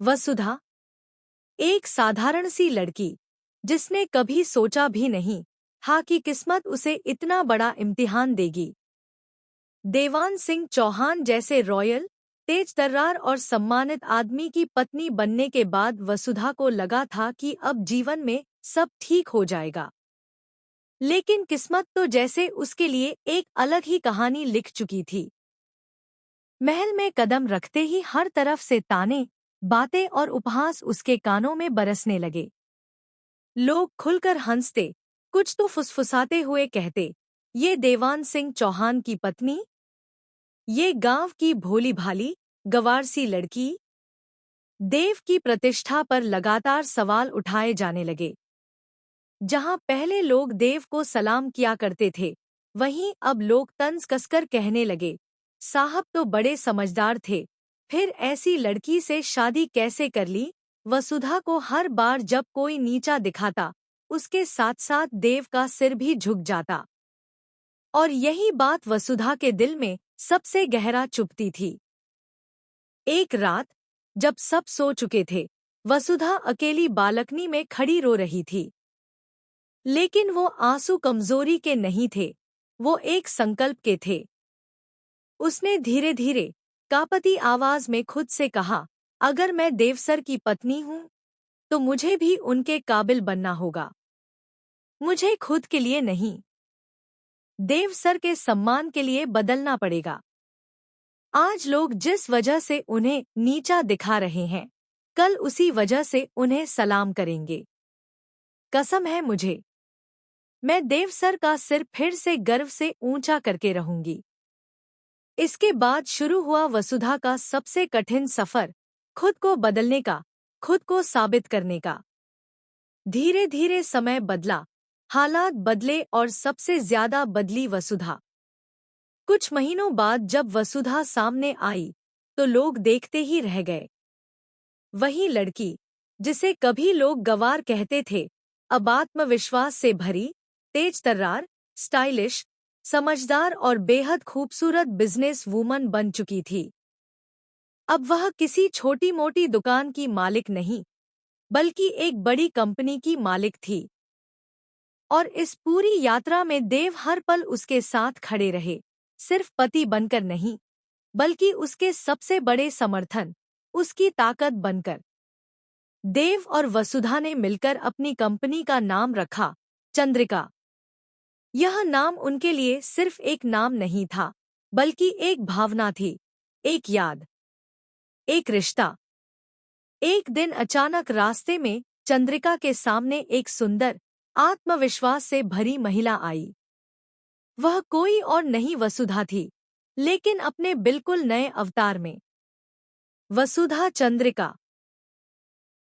वसुधा एक साधारण सी लड़की, जिसने कभी सोचा भी नहीं था कि किस्मत उसे इतना बड़ा इम्तिहान देगी। देवान सिंह चौहान जैसे रॉयल, तेज-तर्रार और सम्मानित आदमी की पत्नी बनने के बाद वसुधा को लगा था कि अब जीवन में सब ठीक हो जाएगा। लेकिन किस्मत तो जैसे उसके लिए एक अलग ही कहानी लिख चुकी थी। महल में कदम रखते ही हर तरफ से ताने, बातें और उपहास उसके कानों में बरसने लगे। लोग खुलकर हंसते, कुछ तो फुसफुसाते हुए कहते, ये देवान सिंह चौहान की पत्नी, ये गांव की भोली-भाली, गंवार-सी लड़की। देव की प्रतिष्ठा पर लगातार सवाल उठाए जाने लगे। जहां पहले लोग देव को सलाम किया करते थे, वहीं अब लोग तंज कसकर कहने लगे, साहब तो बड़े समझदार थे, फिर ऐसी लड़की से शादी कैसे कर ली। वसुधा को हर बार जब कोई नीचा दिखाता, उसके साथ साथ देव का सिर भी झुक जाता। और यही बात वसुधा के दिल में सबसे गहरा चुभती थी। एक रात, जब सब सो चुके थे, वसुधा अकेली बालकनी में खड़ी रो रही थी। लेकिन वो आंसू कमजोरी के नहीं थे, वो एक संकल्प के थे। उसने धीरे धीरे, कांपती आवाज में खुद से कहा, अगर मैं देवसर की पत्नी हूं, तो मुझे भी उनके काबिल बनना होगा। मुझे खुद के लिए नहीं, देवसर के सम्मान के लिए बदलना पड़ेगा। आज लोग जिस वजह से उन्हें नीचा दिखा रहे हैं, कल उसी वजह से उन्हें सलाम करेंगे। कसम है मुझे, मैं देवसर का सिर फिर से गर्व से ऊंचा करके रहूंगी। इसके बाद शुरू हुआ वसुधा का सबसे कठिन सफर, खुद को बदलने का, खुद को साबित करने का। धीरे धीरे समय बदला, हालात बदले और सबसे ज्यादा बदली वसुधा। कुछ महीनों बाद जब वसुधा सामने आई, तो लोग देखते ही रह गए। वही लड़की, जिसे कभी लोग गंवार कहते थे, अब आत्मविश्वास से भरी, तेज-तर्रार, स्टाइलिश, समझदार और बेहद खूबसूरत बिजनेस वूमन बन चुकी थी। अब वह किसी छोटी-मोटी दुकान की मालिक नहीं, बल्कि एक बड़ी कंपनी की मालिक थी। और इस पूरी यात्रा में देव हर पल उसके साथ खड़े रहे, सिर्फ पति बनकर नहीं, बल्कि उसके सबसे बड़े समर्थन, उसकी ताकत बनकर। देव और वसुधा ने मिलकर अपनी कंपनी का नाम रखा, चंद्रिका। यह नाम उनके लिए सिर्फ एक नाम नहीं था, बल्कि एक भावना थी, एक याद, एक रिश्ता। एक दिन अचानक रास्ते में चंद्रिका के सामने एक सुंदर, आत्मविश्वास से भरी महिला आई। वह कोई और नहीं वसुधा थी, लेकिन अपने बिल्कुल नए अवतार में। वसुधा चंद्रिका